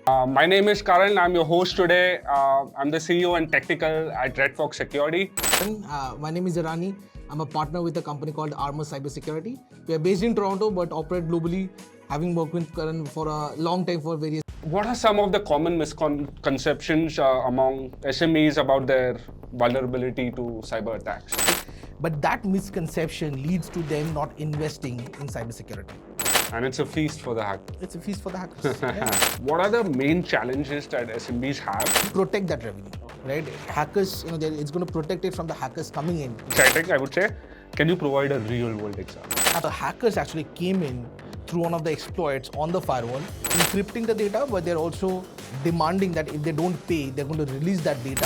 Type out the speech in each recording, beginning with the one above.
My name is Karan. I'm your host today. I'm the CEO and technical at Redfox Security. My name is Irani. I'm a partner with a company called Armor Cybersecurity. We are based in Toronto but operate globally, having worked with Karan for a long time for various. What are some of the common misconceptions among SMEs about their vulnerability to cyber attacks? But that misconception leads to them not investing in cybersecurity. And it's a feast for the hacker. It's a feast for the hackers. Yeah. What are the main challenges that SMBs have? Protect that revenue, right? Hackers, it's going to protect it from the hackers coming in. Exciting, I would say. Can you provide a real-world example? The hackers actually came in through one of the exploits on the firewall, encrypting the data, but they're also demanding that if they don't pay, they're going to release that data.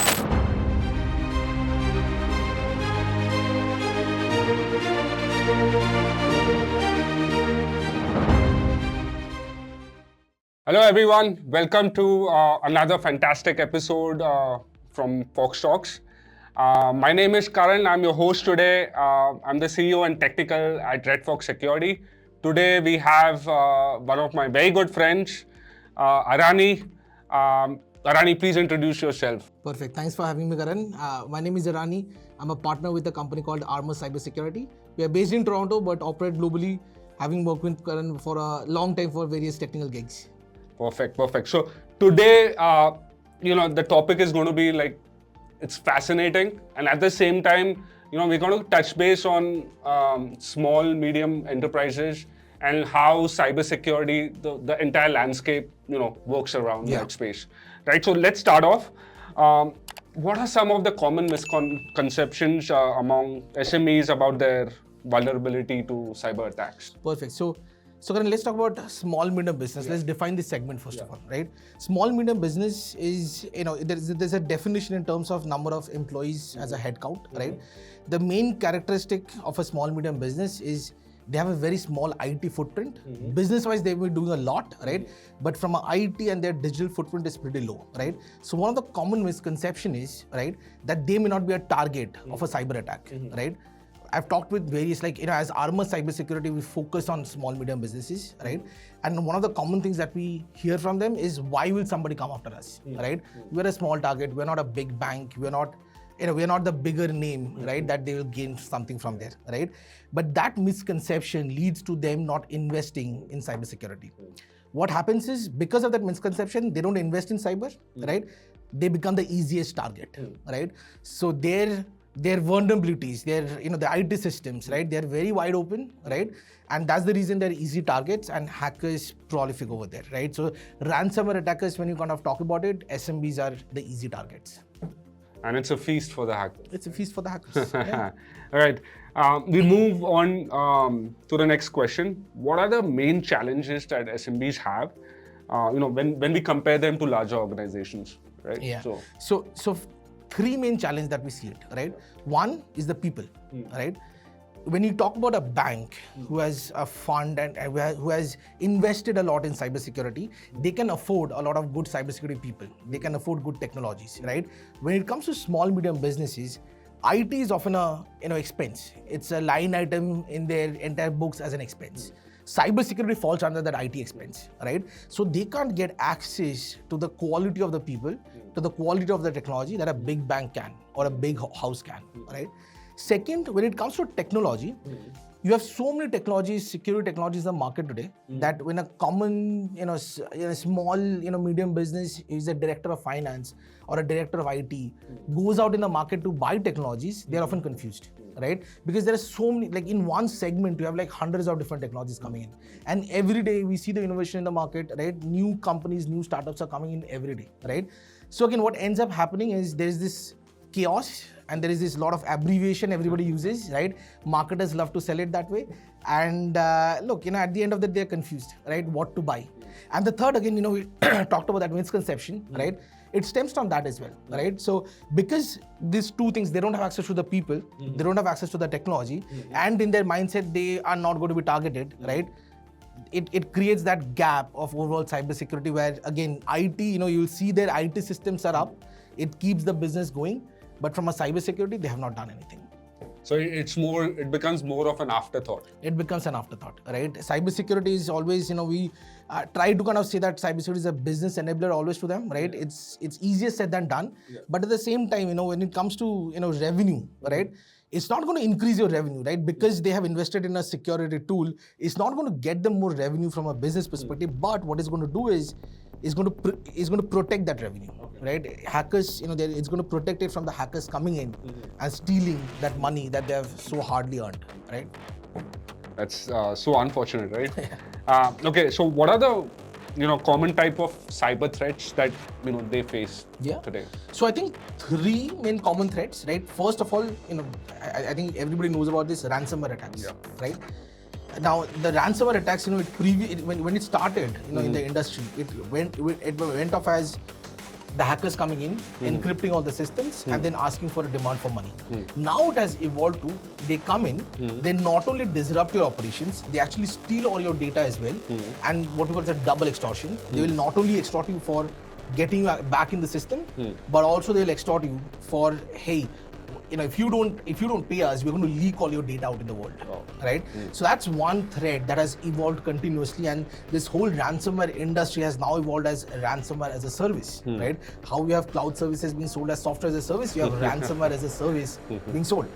Hello everyone, welcome to another fantastic episode from Fox Talks. My name is Karan, I'm your host today. I'm the CEO and technical at Redfox Security. Today we have one of my very good friends, Irani. Irani, please introduce yourself. Perfect, thanks for having me, Karan. My name is Irani. I'm a partner with a company called Armor Cybersecurity. We are based in Toronto but operate globally, having worked with Karan for a long time for various technical gigs. Perfect. So today, the topic is going to be it's fascinating, and at the same time, we're going to touch base on small, medium enterprises and how cybersecurity, the entire landscape, works around that space, right? So let's start off. What are some of the common misconceptions among SMEs about their vulnerability to cyber attacks? Perfect. So Karan, let's talk about small medium business. Let's define this segment first of all, right? Small medium business is, there's a definition in terms of number of employees as a head count, right? The main characteristic of a small medium business is they have a very small IT footprint. Business-wise, they will be doing a lot, right? But from an IT and their digital footprint is pretty low, right? So one of the common misconception is, right, that they may not be a target of a cyber attack, right? I've talked with various, as Armor Cybersecurity, we focus on small, medium businesses, right? And one of the common things that we hear from them is, why will somebody come after us, right? We're a small target, we're not a big bank, we're not the bigger name, right? That they will gain something from there, right? But that misconception leads to them not investing in cybersecurity. What happens is, because of that misconception, they don't invest in cyber, right? They become the easiest target, right? So their vulnerabilities, the IT systems, right? They're very wide open, right? And that's the reason they're easy targets and hackers prolific over there, right? So ransomware attackers, when you kind of talk about it, SMBs are the easy targets. And it's a feast for the hackers. It's a feast for the hackers. Yeah. All right. We move on to the next question. What are the main challenges that SMBs have, when we compare them to larger organizations, right? Yeah. So three main challenges that we see it, right? One is the people, right? When you talk about a bank who has a fund and who has invested a lot in cybersecurity, they can afford a lot of good cybersecurity people. They can afford good technologies, right? When it comes to small, medium businesses, IT is often a expense. It's a line item in their entire books as an expense. Cybersecurity falls under that IT expense, right? So they can't get access to the quality of the people, to the quality of the technology that a big bank can or a big house can, right? Second, when it comes to technology, you have so many technologies, security technologies in the market today that when a common, small, medium business is a director of finance or a director of IT goes out in the market to buy technologies, they're often confused, right? Because there are so many, in one segment, you have hundreds of different technologies coming in. And every day we see the innovation in the market, right? New companies, new startups are coming in every day, right? So again, what ends up happening is there's this chaos and there is this lot of abbreviation everybody uses, right? Marketers love to sell it that way. And look, at the end of the day, they're confused, right? What to buy. And the third, again, we talked about that misconception, right? It stems from that as well, right? So because these two things, they don't have access to the people, they don't have access to the technology, and in their mindset, they are not going to be targeted, right? It creates that gap of overall cybersecurity where, again, IT, you'll see their IT systems are up, it keeps the business going, but from a cybersecurity, they have not done anything. So it becomes more of an afterthought. It becomes an afterthought, right? Cybersecurity is always, we try to kind of say that cybersecurity is a business enabler always to them, right? It's easier said than done. But at the same time, when it comes to, revenue, right? It's not going to increase your revenue, right? Because they have invested in a security tool, it's not going to get them more revenue from a business perspective. But what it's going to do is going to protect that revenue, right? Hackers, it's going to protect it from the hackers coming in and stealing that money that they have so hardly earned, right? That's so unfortunate, right? Okay, so what are the common type of cyber threats that they face today? So I think 3 main common threats, right? First of all, I think everybody knows about this ransomware attacks, right? Now the ransomware attacks, when it started, in the industry, it went off as the hackers coming in, encrypting all the systems, and then asking for a demand for money. Now it has evolved to, they come in, they not only disrupt your operations, they actually steal all your data as well, and what we call as a double extortion. They will not only extort you for getting you back in the system, but also they'll extort you for, hey, if you don't pay us, we're going to leak all your data out in the world, right? So that's one thread that has evolved continuously, and this whole ransomware industry has now evolved as ransomware as a service, right? How we have cloud services being sold as software as a service, you have ransomware as a service being sold.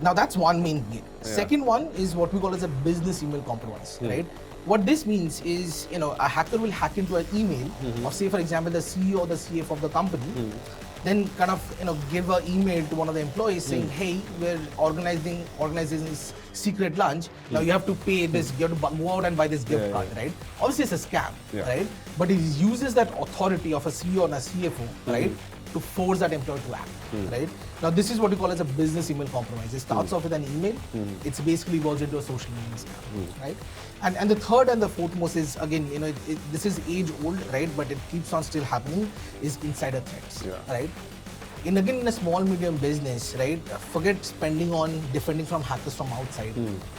Now that's one main gate. Second one is what we call as a business email compromise, right? What this means is, a hacker will hack into an email of, say, for example, the CEO or the CFO of the company, then kind of give an email to one of the employees saying, hey, we're organizing this secret lunch. Now you have to pay this, you have to go out and buy this gift card, right? Obviously it's a scam, right? But it uses that authority of a CEO and a CFO, right, to force that employee to act, right? Now this is what we call as a business email compromise. It starts off with an email, it's basically evolves into a social media scam, right? And the third and the fourth most is, again, this is age old, right? But it keeps on still happening, is insider threats, right? In a small medium business, right? Forget spending on defending from hackers from outside.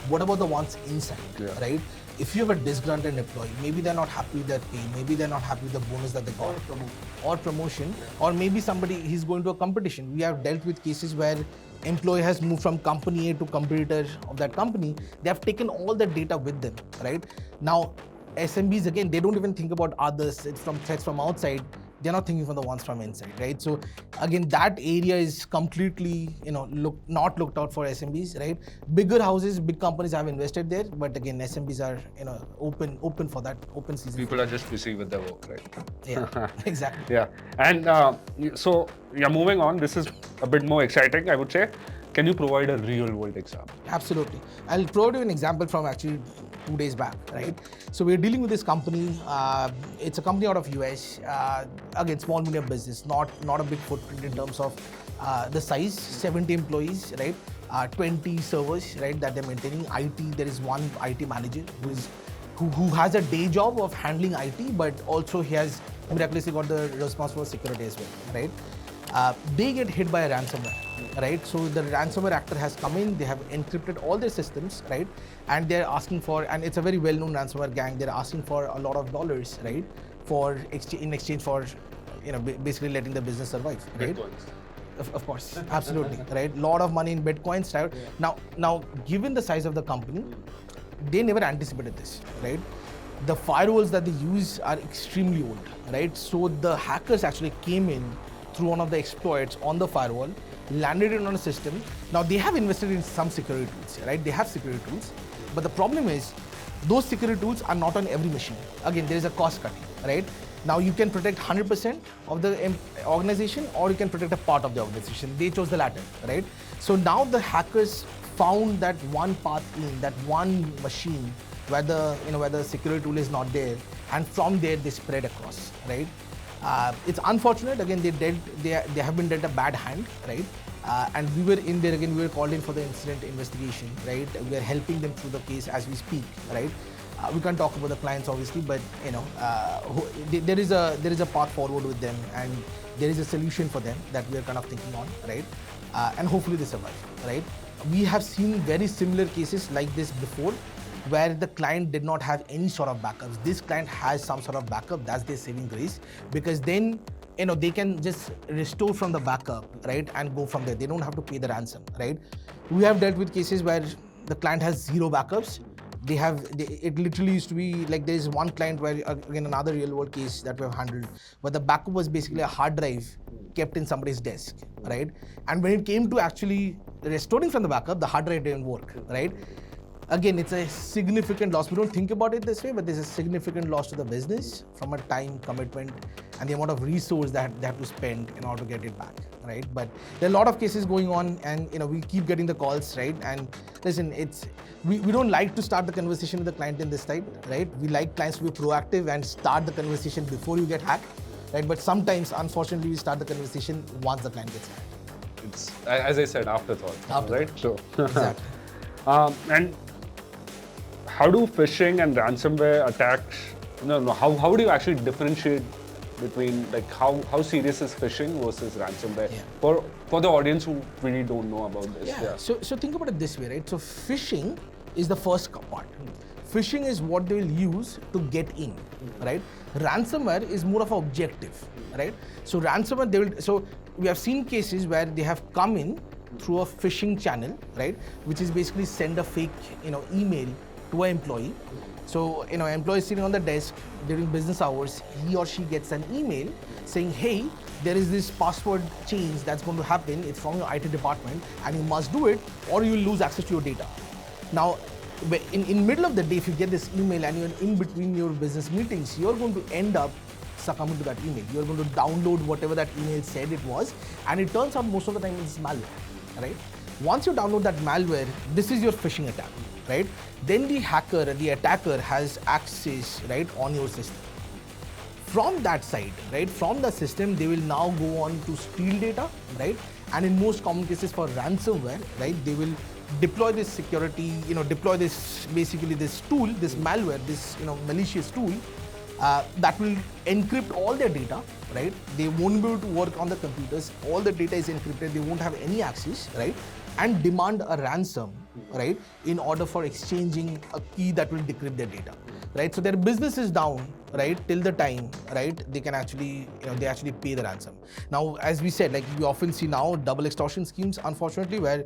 What about the ones inside, right? If you have a disgruntled employee, maybe they're not happy with their pay, maybe they're not happy with the bonus that they got, or promotion, or maybe he's going to a competition. We have dealt with cases where employee has moved from company A to competitor of that company. They have taken all the data with them, right? Now, SMBs, again, they don't even think about others. It's from threats from outside. They're not thinking from the ones from inside, right? So again, that area is completely, not looked out for SMBs, right? Bigger houses, big companies have invested there, but again, SMBs are, open for that, open season. People are just busy with their work, right? Yeah, exactly. Yeah, and so moving on. This is a bit more exciting, I would say. Can you provide a real-world example? Absolutely. I'll provide you an example from actually 2 days back, right? So we're dealing with this company. It's a company out of US. Again, small medium business, not a big footprint in terms of the size. 70 employees, right? 20 servers, right? That they're maintaining. IT. There is one IT manager who has a day job of handling IT, but also he has miraculously got the responsible security as well, right? They get hit by a ransomware, right? So the ransomware actor has come in, they have encrypted all their systems, right? And they're asking for, and it's a very well-known ransomware gang, they're asking for a lot of dollars, right? In exchange for, basically letting the business survive, right? Bitcoins. Of course, absolutely, right? Lot of money in Bitcoins, right? Now, given the size of the company, they never anticipated this, right? The firewalls that they use are extremely old, right? So the hackers actually came in through one of the exploits on the firewall, landed it on a system. Now they have invested in some security tools, right? They have security tools, but the problem is those security tools are not on every machine. Again, there is a cost cutting, right? Now you can protect 100% of the organization, or you can protect a part of the organization. They chose the latter, right? So now the hackers found that one path in, that one machine where the security tool is not there, and from there they spread across, right? It's unfortunate. Again, they have been dealt a bad hand, right? And we were in there again. We were called in for the incident investigation, right? We are helping them through the case as we speak, right? We can't talk about the clients obviously, but there is a path forward with them, and there is a solution for them that we are kind of thinking on, right? And hopefully they survive, right? We have seen very similar cases like this before. where the client did not have any sort of backups. This client has some sort of backup. That's their saving grace, because then they can just restore from the backup, right, and go from there. They don't have to pay the ransom, right? We have dealt with cases where the client has zero backups. It literally used to be like, there's one client where, again, another real world case that we have handled, where the backup was basically a hard drive kept in somebody's desk, right? And when it came to actually restoring from the backup, the hard drive didn't work, right? Again, it's a significant loss. We don't think about it this way, but there's a significant loss to the business from a time commitment and the amount of resource that they have to spend in order to get it back, right? But there are a lot of cases going on, and we keep getting the calls, right? And listen, we don't like to start the conversation with the client in this type, right? We like clients to be proactive and start the conversation before you get hacked, right? But sometimes, unfortunately, we start the conversation once the client gets hacked. It's, as I said, afterthought, right? So, exactly. And how do phishing and ransomware attacks, how do you actually differentiate between, like, how serious is phishing versus ransomware? Yeah. For the audience who really don't know about this. Yeah. So think about it this way, right? So phishing is the first part. Phishing is what they will use to get in, right? Ransomware is more of an objective, right? So ransomware, so we have seen cases where they have come in through a phishing channel, right? Which is basically send a fake, email to an employee. So, employee is sitting on the desk during business hours, he or she gets an email saying, hey, there is this password change that's going to happen. It's from your IT department and you must do it or you'll lose access to your data. Now, in middle of the day, if you get this email and you're in between your business meetings, you're going to end up succumbing to that email. You're going to download whatever that email said it was, and it turns out most of the time it's malware, right? Once you download that malware, this is your phishing attack, right? Then the attacker has access, right, on your system. From that side, right, from the system, they will now go on to steal data, right? And in most common cases for ransomware, right, they will deploy this security, deploy this, basically this tool, this malware, this, malicious tool that will encrypt all their data, right? They won't be able to work on the computers. All the data is encrypted. They won't have any access, right? And demand a ransom, right, in order for exchanging a key that will decrypt their data, right? So their business is down, right, till the time, right, they can actually, they actually pay the ransom. Now, as we said, like we often see now double extortion schemes, unfortunately, where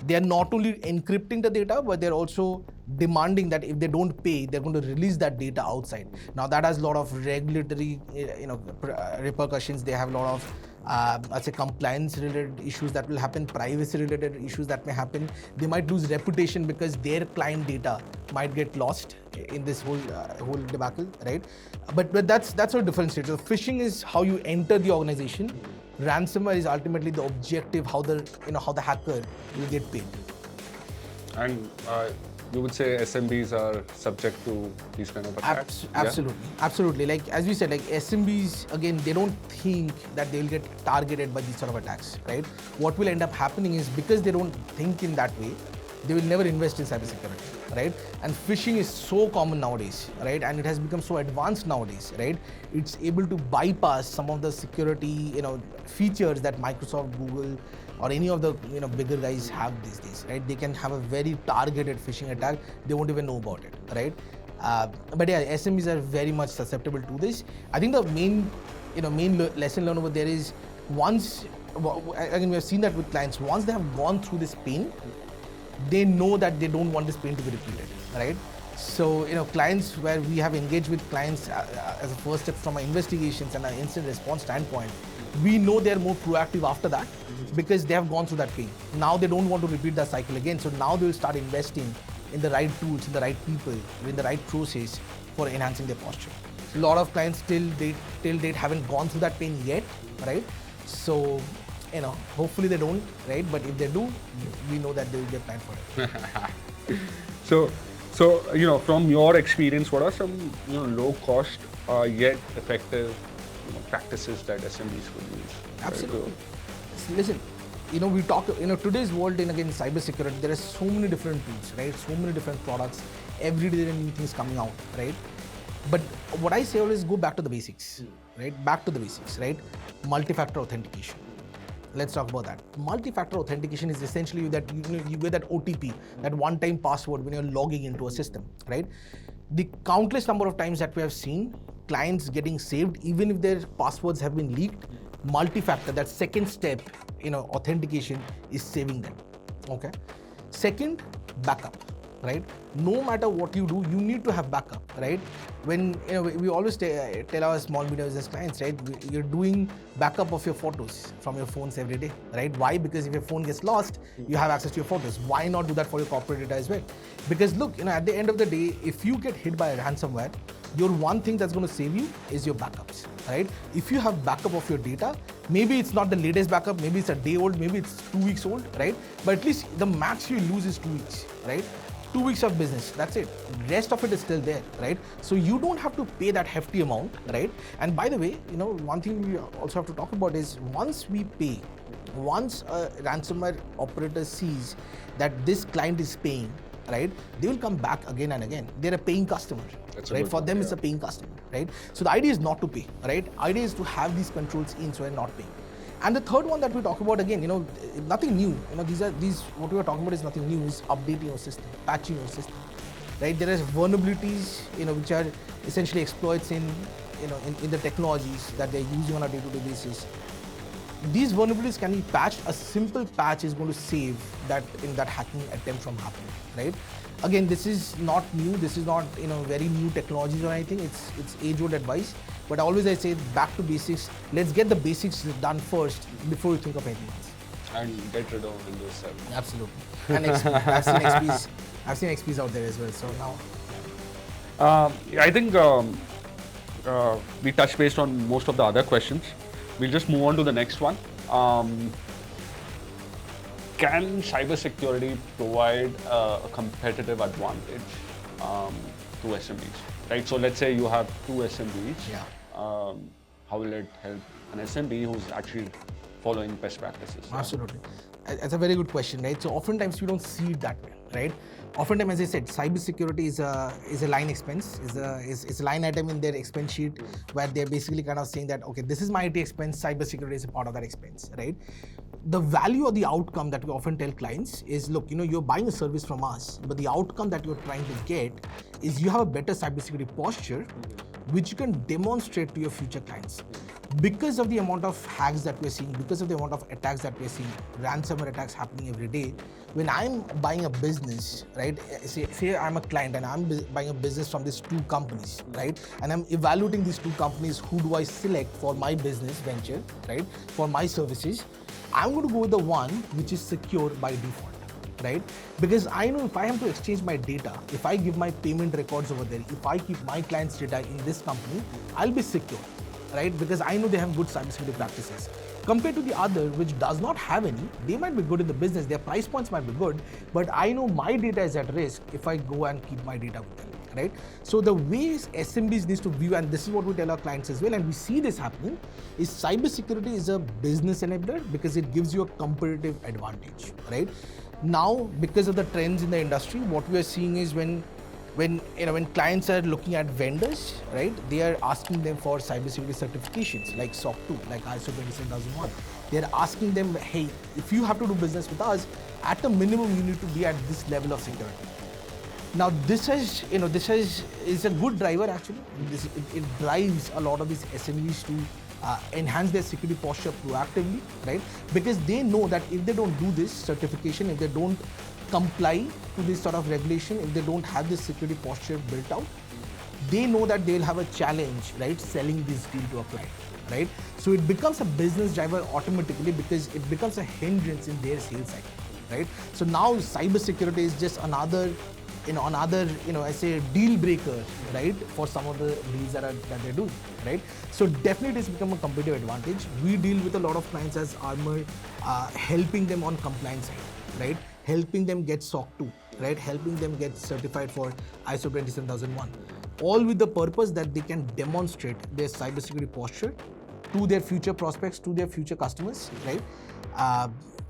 they are not only encrypting the data, but they're also demanding that if they don't pay, they're going to release that data outside. Now, that has a lot of regulatory, repercussions. They have a lot of I'd say compliance-related issues that will happen, privacy-related issues that may happen. They might lose reputation because their client data might get lost in this whole debacle, right? But that's a different stage. So phishing is how you enter the organization. Ransomware is ultimately the objective, how the hacker will get paid. And you would say SMBs are subject to these kind of attacks? Absolutely. Like as we said, like SMBs, again, they don't think that they'll get targeted by these sort of attacks, right? What will end up happening is, because they don't think in that way, they will never invest in cybersecurity, right? And phishing is so common nowadays, right? And it has become so advanced nowadays, right? It's able to bypass some of the security, features that Microsoft, Google, or any of the bigger guys have these days, right? They can have a very targeted phishing attack. They won't even know about it, right? But yeah, SMEs are very much susceptible to this. I think the main lesson learned over there is, once, again, we have seen that with clients, once they have gone through this pain, they know that they don't want this pain to be repeated, right? So, clients where we have engaged with clients as a first step from our investigations and our incident response standpoint, we know they're more proactive after that because they have gone through that pain. Now they don't want to repeat that cycle again. So now they will start investing in the right tools, in the right people, in the right process for enhancing their posture. A lot of clients till date haven't gone through that pain yet, right? So, hopefully they don't, right? But if they do, we know that they will get planned for it. So, from your experience, what are some low cost yet effective practices that SMBs could use? Absolutely. Listen, we talk, today's world in, again, cybersecurity, there are so many different tools, right? So many different products. Every day there are new things coming out, right? But what I say always, go back to the basics, right? Back to the basics, right? Multi-factor authentication, let's talk about that. Multi-factor authentication is essentially that you get that OTP, that one-time password when you're logging into a system, right? The countless number of times that we have seen clients getting saved, even if their passwords have been leaked, multi-factor, that second step, authentication is saving them. Okay. Second, backup, right? No matter what you do, you need to have backup, right? When we always tell our small medium business clients, right? You're doing backup of your photos from your phones every day, right? Why? Because if your phone gets lost, you have access to your photos. Why not do that for your corporate data as well? Because look, at the end of the day, if you get hit by a ransomware, your one thing that's going to save you is your backups, right? If you have backup of your data, maybe it's not the latest backup, maybe it's a day old, maybe it's 2 weeks old, right? But at least the max you lose is 2 weeks, right? 2 weeks of business, that's it. Rest of it is still there, right? So you don't have to pay that hefty amount, right? And by the way, one thing we also have to talk about is once a ransomware operator sees that this client is paying, right? They will come back again and again. They're a paying customer, right? For them, it's a paying customer, right? So the idea is not to pay, right? Idea is to have these controls in so they're not paying. And the third one that we talk about again, nothing new. These what we are talking about is nothing new. Is updating your system, patching your system, right? There are vulnerabilities, which are essentially exploits in the technologies that they're using on a day-to-day basis. These vulnerabilities can be patched. A simple patch is going to save that hacking attempt from happening, right? Again, this is not new. This is not very new technologies or anything. It's age-old advice. But always I say back to basics. Let's get the basics done first before you think of anything else. And get rid of Windows 7. Absolutely. And XP. I've seen XPs out there as well. So now. I think we touched based on most of the other questions. We'll just move on to the next one. Can cybersecurity provide a competitive advantage to SMBs? Right. So let's say you have 2 SMBs. Yeah. How will it help an SMB who's actually following best practices? Absolutely. That's a very good question, right? So oftentimes we don't see it that way, right? Oftentimes, as I said, cybersecurity is a line expense, is a line item in their expense sheet where they're basically kind of saying that, okay, this is my IT expense, cybersecurity is a part of that expense, right? The value or the outcome that we often tell clients is, look, you're buying a service from us, but the outcome that you're trying to get is you have a better cybersecurity posture, which you can demonstrate to your future clients. Because of the amount of hacks that we're seeing, because of the amount of attacks that we're seeing, ransomware attacks happening every day, when I'm buying a business, right, say I'm a client and I'm buying a business from these 2 companies, right, and I'm evaluating these 2 companies, who do I select for my business venture, right, for my services, I'm going to go with the one which is secure by default. Right? Because I know if I have to exchange my data, if I give my payment records over there, if I keep my client's data in this company, I'll be secure, right? Because I know they have good cybersecurity practices. Compared to the other, which does not have any, they might be good in the business, their price points might be good, but I know my data is at risk if I go and keep my data with them, right? So the ways SMBs needs to view, and this is what we tell our clients as well, and we see this happening, is cybersecurity is a business enabler because it gives you a competitive advantage, right? Now, because of the trends in the industry, what we are seeing is when clients are looking at vendors, right, they are asking them for cybersecurity certifications like SOC 2, like ISO 27001. They are asking them, hey, if you have to do business with us, at the minimum you need to be at this level of security. Now, this is a good driver actually. It drives a lot of these SMEs to enhance their security posture proactively, right? Because they know that if they don't do this certification, if they don't comply to this sort of regulation, if they don't have this security posture built out, they know that they'll have a challenge, right, selling this deal to a client, right? So it becomes a business driver automatically because it becomes a hindrance in their sales cycle, right? So now cybersecurity is just another I say deal breaker, right, for some of the deals that they're doing, right? So definitely it's become a competitive advantage. We deal with a lot of clients as Armor, helping them on compliance side, right? Helping them get SOC 2, right? Helping them get certified for ISO 27001. All with the purpose that they can demonstrate their cybersecurity posture to their future prospects, to their future customers, right?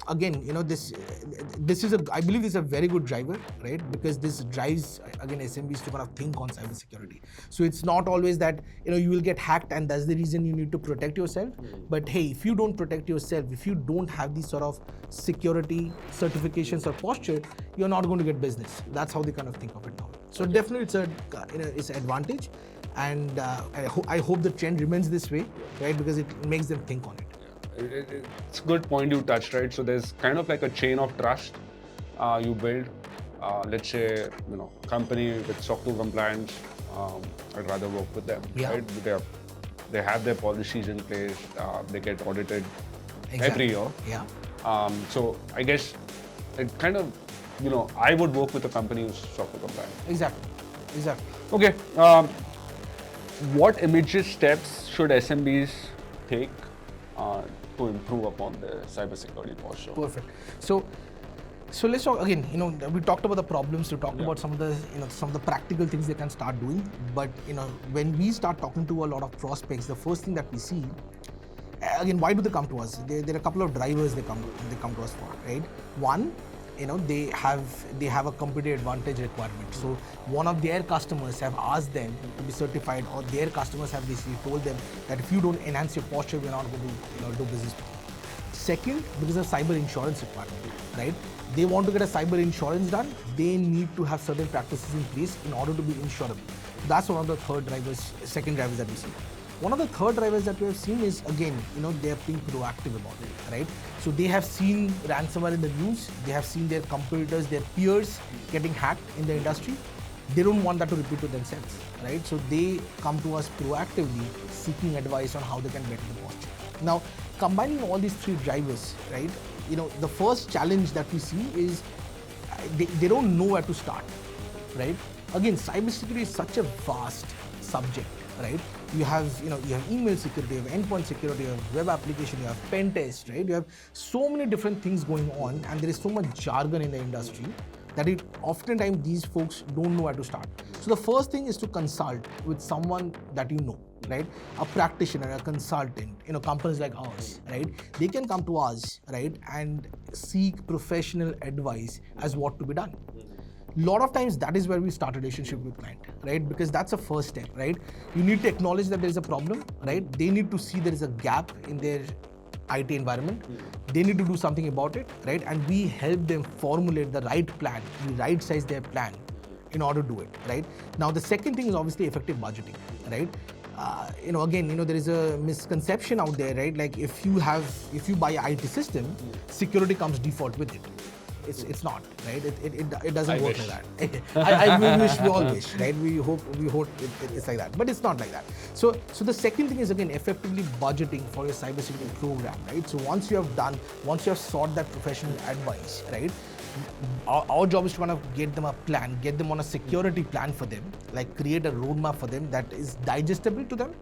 again, I believe this is a very good driver, right? Because this drives, again, SMBs to kind of think on cybersecurity. So it's not always that, you will get hacked and that's the reason you need to protect yourself. But hey, if you don't protect yourself, if you don't have these sort of security certifications or posture, you're not going to get business. That's how they kind of think of it now. So definitely it's an advantage. And I hope the trend remains this way, right? Because it makes them think on it. It's a good point you touched, right? So there's kind of like a chain of trust you build. Let's say, company with SOC 2 compliance, I'd rather work with them, right? They have their policies in place, they get audited every year. Yeah. So I guess it kind of, I would work with a company who's SOC 2 compliant. Exactly. Okay. What immediate steps should SMBs take to improve upon their cybersecurity posture? Perfect. So let's talk again. We talked about the problems. We talked about some of the practical things they can start doing. But when we start talking to a lot of prospects, the first thing that we see, again, why do they come to us? There are a couple of drivers they come to us for, right? One, they have a competitive advantage requirement. So one of their customers have asked them to be certified, or their customers have basically told them that if you don't enhance your posture, we're not going to do business with you. Second, because of cyber insurance requirement, right? They want to get a cyber insurance done. They need to have certain practices in place in order to be insurable. That's one of the second drivers that we see. One of the third drivers that we have seen is, again, they're being proactive about it, right? So they have seen ransomware in the news. They have seen their competitors, their peers getting hacked in the industry. They don't want that to repeat to themselves, right? So they come to us proactively seeking advice on how they can better the posture. Now, combining all these three drivers, right? The first challenge that we see is they don't know where to start, right? Again, cybersecurity is such a vast subject, right? You have email security, you have endpoint security, you have web application, you have pen test, right? You have so many different things going on, and there is so much jargon in the industry that oftentimes these folks don't know where to start. So the first thing is to consult with someone that you know, right? A practitioner, a consultant, companies like ours, right? They can come to us, right, and seek professional advice as what to be done. Lot of times that is where we start a relationship with client, right? Because that's a first step, right? You need to acknowledge that there is a problem, right? They need to see there is a gap in their IT environment. They need to do something about it, right? And we help them formulate the right plan, we right size their plan in order to do it, right? Now, the second thing is obviously effective budgeting, right? Again, there is a misconception out there, right? Like if you buy an IT system, security comes default with it. It's not, right? It doesn't work like that. I wish, we all wish, right? We hope it's like that, but it's not like that. So the second thing is, again, effectively budgeting for your cybersecurity program, right? So once you have sought that professional advice, right? Our job is to kind of get them a plan, get them on a security plan for them, like create a roadmap for them that is digestible to them.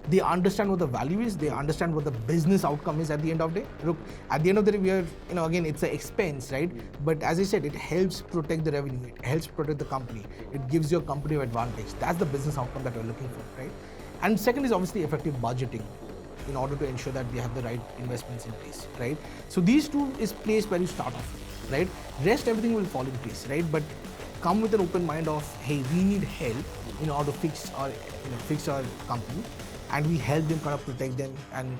They understand what the value is, they understand what the business outcome is at the end of the day. Look, at the end of the day, we are, again, it's an expense, right? But as I said, it helps protect the revenue, it helps protect the company, it gives your company an advantage. That's the business outcome that we're looking for, right? And second is obviously effective budgeting in order to ensure that we have the right investments in place, right? So these two is place where you start off, right? Rest, everything will fall in place, right? But come with an open mind of, hey, we need help in order to fix our company. And we help them kind of protect them and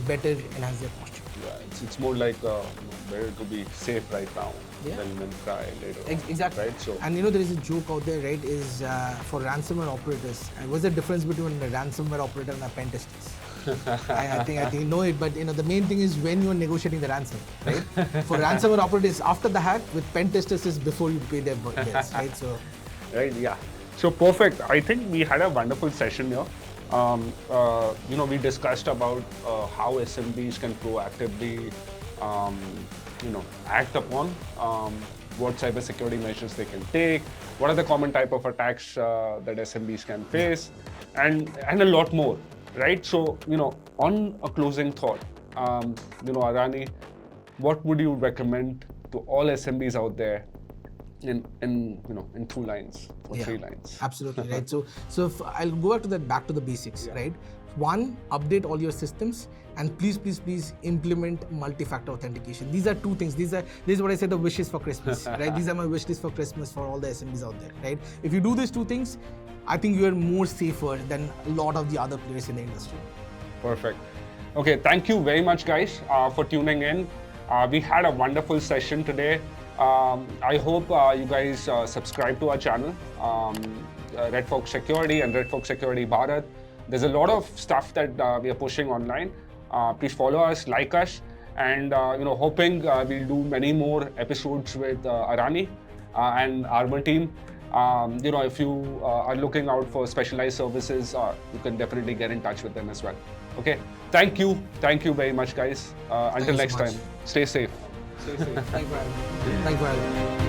better enhance their posture. Yeah, it's more like better to be safe right now than cry later. Exactly. Right. So and there is a joke out there, right? Is for ransomware operators. What's the difference between a ransomware operator and a pen tester? I think you know it, but the main thing is when you're negotiating the ransom, right? For ransomware operators, after the hack. With pen testers is before you pay their bills, right? So. Right. Yeah. So perfect. I think we had a wonderful session here. We discussed about how SMBs can proactively, act upon what cybersecurity measures they can take, what are the common type of attacks that SMBs can face, and a lot more, right? So, on a closing thought, Arani, what would you recommend to all SMBs out there in 2 lines or 3 lines? Absolutely, right? So if I'll go back to the basics, right? One, update all your systems, and please implement multi-factor authentication. These are two things. This is what I said, the wishes for Christmas, right? These are my wish list for Christmas for all the SMBs out there, right? If you do these two things, I think you are more safer than a lot of the other players in the industry. Perfect. Okay, thank you very much, guys, for tuning in. We had a wonderful session today. I hope you guys subscribe to our channel, Redfox Security and Redfox Security Bharat. There's a lot of stuff that we are pushing online. Please follow us, like us, and hoping we'll do many more episodes with Arani and Armor team. If you are looking out for specialized services, you can definitely get in touch with them as well. Okay, thank you very much, guys. Until next time, stay safe. Stay safe. Thank you for having me.